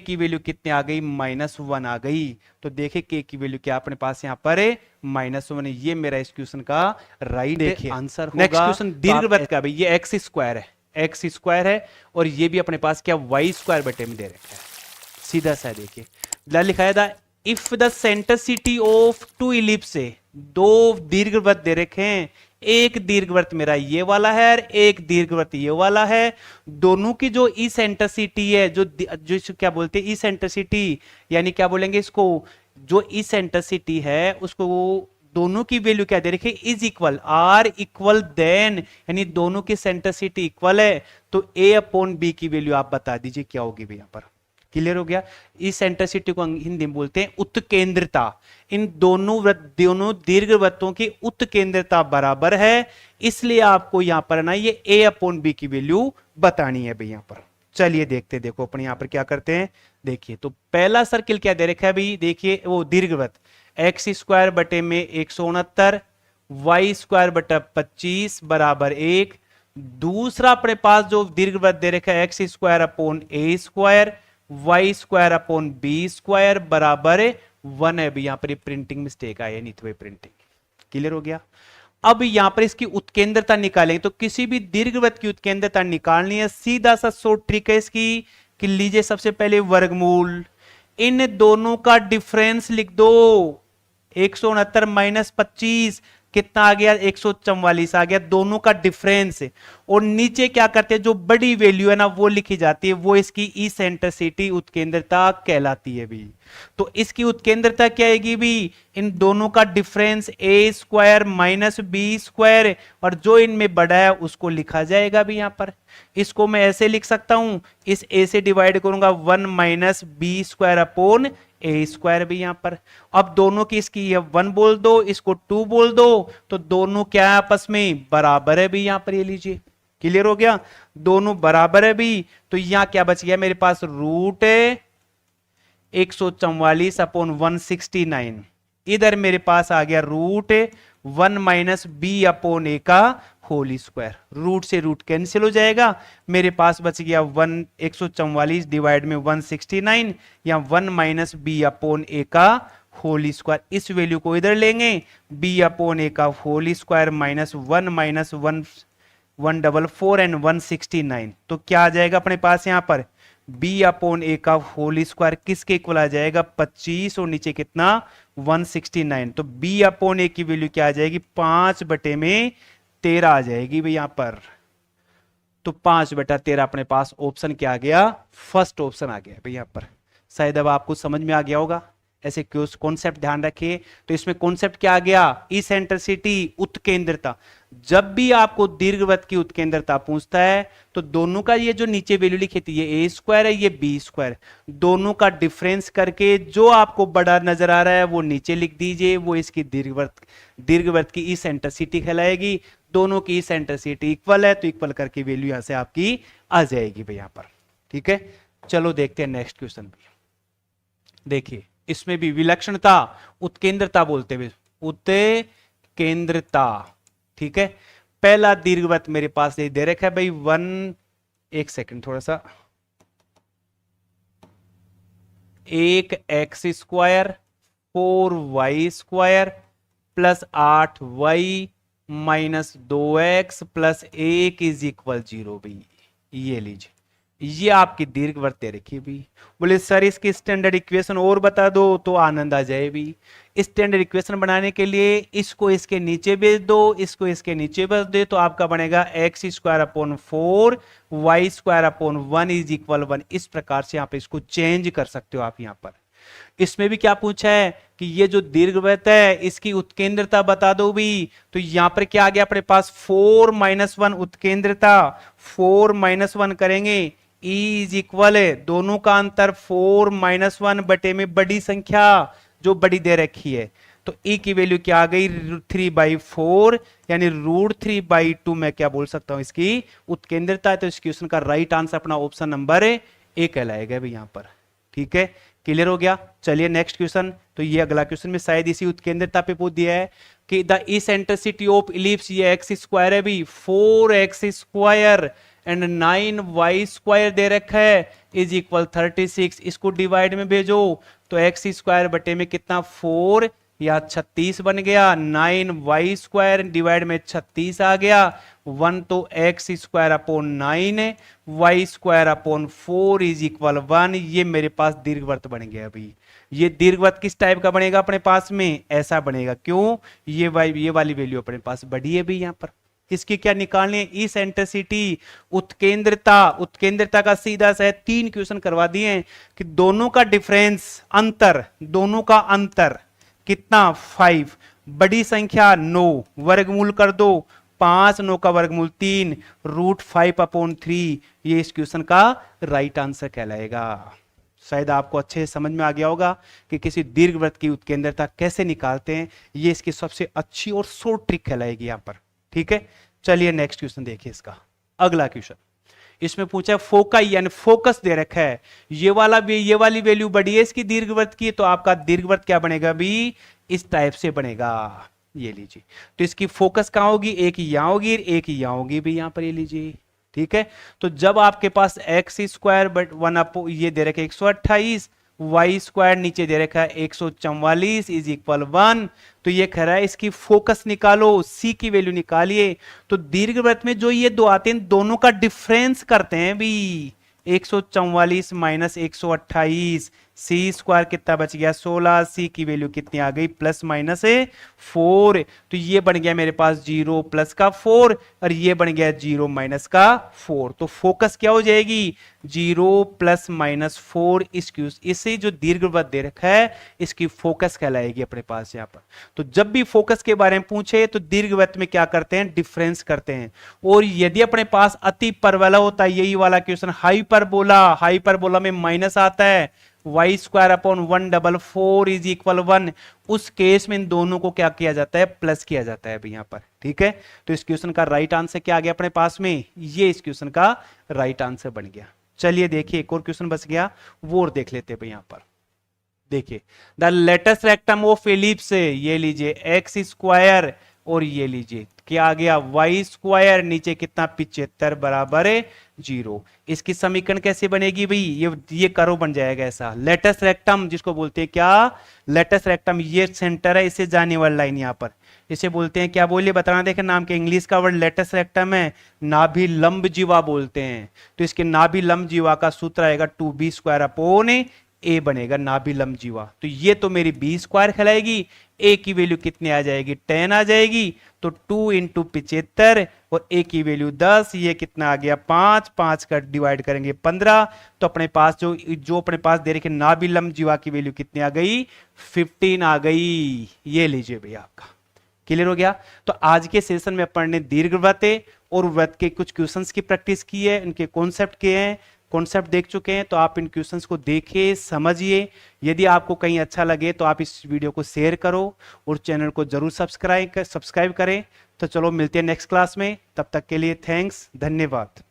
की वैल्यू कितने आ गई, -1 आ गई। तो देखिए के की वैल्यू क्या अपने पास यहाँ पर है, -1। ये मेरा इस क्वेश्चन का राइट आंसर होगा। नेक्स्ट क्वेश्चन दीर्घवृत्त का, भाई ये एक्स स्क्वायर है और ये भी अपने पास क्या वाई स्क्वायर बटे में दे रखा है। सीधा सा देखिए लिखाया था, if the centricity of two ellipse से, दो दीर्घवृत्त दे रखे हैं, एक दीर्घवृत्त मेरा ये वाला है और एक दीर्घवृत्त ये वाला है, दोनों की जो इसेंट्रिसिटी है, जो क्या बोलते हैं इसेंट्रिसिटी, यानी क्या बोलेंगे इसको, जो इसेंट्रिसिटी है उसको दोनों की वैल्यू क्या दे रखी, is equal, are equal then, यानी दोनों की सेंट्रिसिटी इक्वल है, तो ए अपॉन बी की वैल्यू आप बता दीजिए क्या होगी भैया पर। क्लियर हो गया। इस सेंट्रिसिटी को हिंदी में बोलते हैं उत्केंद्रता। इन दोनों दीर्घवृत्तों की उत्केंद्रता बराबर है, इसलिए आपको यहां पर ना ये ए अपॉन बी की वैल्यू बतानी है भाई यहां पर। चलिए देखते, देखो अपन यहां पर क्या करते हैं। देखिए तो पहला सर्किल क्या दे रखा है भाई, देखिए वो दीर्घवृत्त एक्स स्क्वायर बटे में 169, वाई स्क्वायर बटा 25 बराबर 1। दूसरा अपने पास जो दीर्घवृत्त दे रखा है X square upon A square, Y square upon B square बराबर 1 है। यहां पर प्रिंटिंग मिस्टेक आया नहीं तो प्रिंटिंग। क्लियर हो गया। अब यहां पर इसकी उत्केंद्रता निकालेंगे, तो किसी भी दीर्घवृत्त की उत्केंद्रता निकालनी है, सीधा सा शॉर्ट ट्रिक है इसकी कि लीजिए सबसे पहले वर्गमूल, इन दोनों का डिफरेंस लिख दो। 169 माइनस 25 कितना आ गया, 144 आ गया, दोनों का डिफरेंस। और नीचे क्या करते हैं, जो बड़ी वैल्यू है ना वो लिखी जाती है, वो इसकी इसेंट्रिसिटी उत्केंद्रता कहलाती है भी। तो इसकी उत्केंद्रता क्या आएगी भी, इन दोनों का डिफरेंस ए स्क्वायर माइनस बी स्क्वायर, और जो इनमें बड़ा है उसको लिखा जाएगा भी यहां पर। इसको मैं ऐसे लिख सकता हूं, इस ए से डिवाइड करूंगा 1 minus B square upon A square भी यहां पर। अब दोनों की इसकी ये 1 बोल दो, इसको 2 बोल दो, तो दोनों क्या है आपस में बराबर है भी यहां पर। ये लीजिए क्लियर हो गया, दोनों बराबर है भी। तो यहां क्या बच गया मेरे पास, रूट 144 अपॉन 169, इधर मेरे पास आ गया root 1 minus B upon a का होल स्क्वायर। रूट से रूट कैंसिल हो जाएगा, मेरे पास बच गया 144 डिवाइड में 169, या 1 माइनस बी अपॉन ए का होल स्क्वायर। इस वैल्यू को इधर लेंगे, बी अपॉन ए का whole square minus 1 minus 144 and 169, तो क्या आ जाएगा अपने पास यहां पर, b अपॉन ए का होल स्क्वायर किसके इक्वल आ जाएगा, 25, और नीचे कितना 169। तो b अपॉन ए की वैल्यू क्या आ जाएगी, 5 बटे में 13 आ जाएगी भाई यहां पर। तो 5 बटा 13 अपने पास ऑप्शन क्या आ गया, फर्स्ट ऑप्शन आ गया भाई यहां पर। शायद अब आपको समझ में आ गया होगा। ऐसे कॉन्सेप्ट ध्यान रखिए। तो इसमें कॉन्सेप्ट क्या आ गया, इसेंट्रिसिटी उत्केंद्रता। जब भी आपको दीर्घवृत्त की उत्केंद्रता पूछता है तो दोनों का ये जो नीचे वैल्यू लिखी थी, ये ए स्क्वायर है, ये बी स्क्वायर, दोनों का डिफरेंस करके जो आपको बड़ा नजर आ रहा है वो नीचे लिख दीजिए, वो इसकी दीर्घवृत्त की इसेंट्रिसिटी कहलाएगी। दोनों की इसेंट्रिसिटी इक्वल है तो इक्वल करके वैल्यू यहां से आपकी आ जाएगी भाई यहां पर। ठीक है, चलो देखते हैं नेक्स्ट क्वेश्चन भी। देखिए इसमें भी विलक्षणता, उत्केंद्रता बोलते हुए, उत्केंद्रता। ठीक है, पहला दीर्घवृत्त मेरे पास ये दे रखा है भाई 1, एक सेकंड थोड़ा सा, 1 x square 4 y square plus 8 y minus 2x plus 1 is equal 0 भाई। ये लीजिए, ये आपकी दीर्घवृत्त दे रखी भी। बोले सर इसकी स्टैंडर्ड इक्वेशन और बता दो तो आनंद आ जाए भी। स्टैंडर्ड इक्वेशन बनाने के लिए इसको इसके नीचे भेज दो, इसको इसके नीचे भेज दे, तो आपका बनेगा x square upon 4 y square upon 1 is equal 1। इस प्रकार से यहाँ पे इसको चेंज कर सकते हो आप यहाँ पर। इसमें भी क्या पूछा है कि ये जो दीर्घवृत्त है इसकी उत्केंद्रता बता दो भी। तो यहां पर क्या आ गया अपने पास, 4 माइनस 1 उत्केंद्रता, 4 माइनस 1 करेंगे, E इज इक्वल है, दोनों का अंतर 4 माइनस 1 बटे में बड़ी संख्या जो बड़ी दे रखी है, तो E की वैल्यू क्या आ गई, 3/4, यानी √3/2 मैं क्या बोल सकता हूं इसकी उत्केंद्रता है। तो इस क्वेश्चन का राइट आंसर अपना ऑप्शन नंबर ए कहलाएगा भाई यहां पर। ठीक है, क्लियर हो गया। चलिए नेक्स्ट क्वेश्चन। तो ये अगला क्वेश्चन में शायद इसी उत्केंद्रता पे पूछ दिया है कि द इसेंट्रिसिटी ऑफ इलिप्स, ये एक्स स्क्वायर है भी, 4x स्क्वायर एंड 9y² दे रखा है इज इक्वल 36। इसको डिवाइड में भेजो तो x² बटे में कितना 4 या 36 बन गया। 9y² डिवाइड में 36 आ गया। 1 तो x² अपॉन 9 है, y² अपॉन 4 इज इक्वल 1। ये मेरे पास दीर्घवृत्त बन गया। अभी ये दीर्घवृत्त किस टाइप का बनेगा अपने पास में, ऐसा बनेगा। क्यों, ये वाली वैल्यू अपने पास बढ़ी है भी। यहां पर इसकी क्या निकालनी है, इसेंट्रिसिटी, उत्केंद्रता का सीधा सा 3 क्वेश्चन करवा दिए हैं कि दोनों का डिफरेंस, दोनों का अंतर कितना 5, बड़ी संख्या 9, वर्गमूल कर दो 5, 9 का वर्गमूल 3, √5/3। ये इस क्वेश्चन का राइट आंसर कहलाएगा। शायद आपको अच्छे से समझ में आ गया होगा कि किसी दीर्घवृत्त की उत्केंद्रता कैसे निकालते हैं। ये इसकी सबसे अच्छी और शॉर्ट ट्रिक कहलाएगी यहां पर। ठीक है, चलिए नेक्स्ट क्वेश्चन देखिए इसका। अगला क्वेश्चन इसमें पूछा है फोकाई यानी फोकस दे रखा है। ये वाली वैल्यू बढ़ी है इसकी दीर्घवृत्त की, तो आपका दीर्घवृत्त क्या बनेगा भी, इस टाइप से बनेगा। ये लीजिए, तो इसकी फोकस कहां होगी, एक यहां होगी, एक यहां होगी भी, यहां पर ये लीजिए। ठीक है, तो जब आपके पास x² बट 1 ये दे रखा है 128, y² नीचे दे रखा है 144 इज इक्वल 1। तो ये कह रहा है इसकी फोकस निकालो, c की वैल्यू निकालिए। तो दीर्घवृत्त में जो ये दो आते हैं दोनों का डिफरेंस करते हैं भी। 144 माइनस 128, c² कितना बच गया 16, c की वैल्यू कितनी आ गई प्लस माइनस 4। तो ये बन गया मेरे पास 0 प्लस का 4 और ये बन गया 0 माइनस का 4। तो फोकस क्या हो जाएगी 0 प्लस माइनस 4। इसे जो दीर्घवृत्त दे रखा है इसकी फोकस कहलाएगी अपने पास यहाँ पर। तो जब भी फोकस के बारे में पूछे तो दीर्घवृत्त में क्या करते हैं, डिफरेंस करते हैं। और यदि अपने पास अति परवलय होता है, यही वाला क्वेश्चन हाइपरबोला में माइनस आता है, y² अपॉन 144 इज इक्वल 1, उस केस में इन दोनों को क्या किया जाता है, प्लस किया जाता है अभी यहां पर। ठीक है, तो इस क्वेश्चन का राइट आंसर क्या आ गया अपने पास में, ये इस क्वेश्चन का राइट आंसर बन गया। चलिए देखिए एक और क्वेश्चन बच गया, वो और देख लेते हैं यहां पर। देखिए the latus rectum of ellipse, ये लीजिए x² और ये लीजिए क्या आ गया y², नीचे कितना 75 बराबर है 0। इसकी समीकरण कैसे बनेगी भाई, ये कर्व बन जाएगा ऐसा। लेटेस्ट रेक्टम जिसको बोलते हैं क्या, लेटेस्ट रेक्टम, ये सेंटर है, इसे जाने वाली लाइन यहाँ पर, इसे बोलते हैं क्या, बोलिए बताना। देखें नाम के, इंग्लिश का वर्ड लेटेस्ट रेक्टम है, नाभि लंब जीवा बोलते हैं। तो इसके नाभि लंब जीवा का सूत्र आएगा 2b² अपॉन a बनेगा नाभि लंब जीवा। तो ये तो मेरी b² कहलाएगी, a की वैल्यू कितनी आ जाएगी 10 आ जाएगी। तो 2 इंटू 75 और a की वैल्यू 10, ये कितना आ गया 5, 5 का डिवाइड करेंगे 15। तो अपने पास जो अपने पास दे रखे नाभि लंब जीवा की वैल्यू कितनी आ गई 15 आ गई। ये लीजिए भैया आपका क्लियर हो गया। तो आज के सेशन में अपन ने दीर्घवृत्त और वृत्त के कुछ क्वेश्चंस की प्रैक्टिस की है, इनके कॉन्सेप्ट किए हैं, कॉन्सेप्ट देख चुके हैं। तो आप इन क्वेश्चंस को देखिए, समझिए। यदि आपको कहीं अच्छा लगे तो आप इस वीडियो को शेयर करो और चैनल को जरूर सब्सक्राइब करें। तो चलो मिलते हैं नेक्स्ट क्लास में, तब तक के लिए थैंक्स, धन्यवाद।